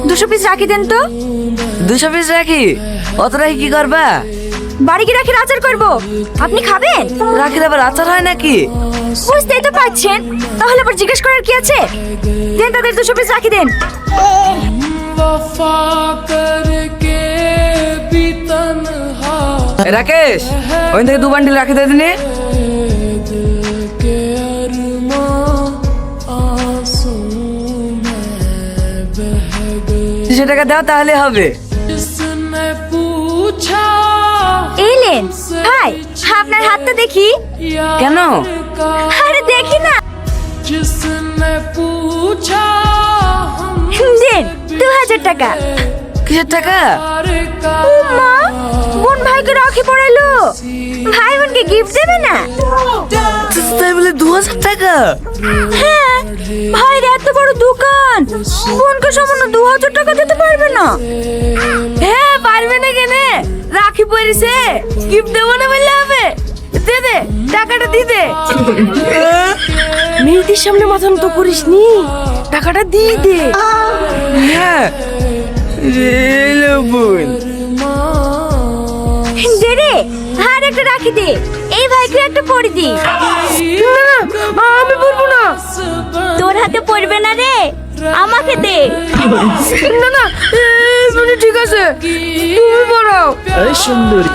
দুশো পিস রাখি দেন তো। 200 পিস রাখি? অত রাখি কি করবা? বাড়ি গিয়ে রাখির আচার করব, আপনি খাবেন? রাখির আবার আচার হয় নাকি? বুঝতেই তো পারছেন, তাহলে আবার জিজ্ঞেস করার কি আছে? দেন তাদের 200 পিস রাখি দেন। রাকেশ, ওই থেকে 2 বান্ডিল রাখি দিয়ে দিনে। 200 টাকা দাও তাহলে হবে। এলেন ভাই, আপনার হাতটা দেখি। কেন? আরে দেখি না। দেন 2000 টাকা। কিসের টাকা? ও মা, বোন ভাইকে রাখি পড়ালো, ভাই বোনকে গিফট দেবে না? তাই বলে 2000 টাকা? হ্যাঁ, ভাইয়ের এত বড় দোকান, বোনকে সামান্য 2000 টাকা দিতে পারবে না? হ্যাঁ পারবে না কেনে, রাখি পড়েছে, গিফট দেবো না বললে হবে? দে দে টাকাটা দি দে। মেয়েদের সামনে মাথা মতো করিস নি, টাকাটা দিয়ে দে। হ্যাঁ এলো বোন। দে রে, আর একটা রাখি দে, এই ভাইকে একটা পরে দি। না না আমি পরবো না। তোর হাতে পড়বে না রে, আমাকে দে। না না ঠিক আছে, তুমি পড়াও। सुंदरी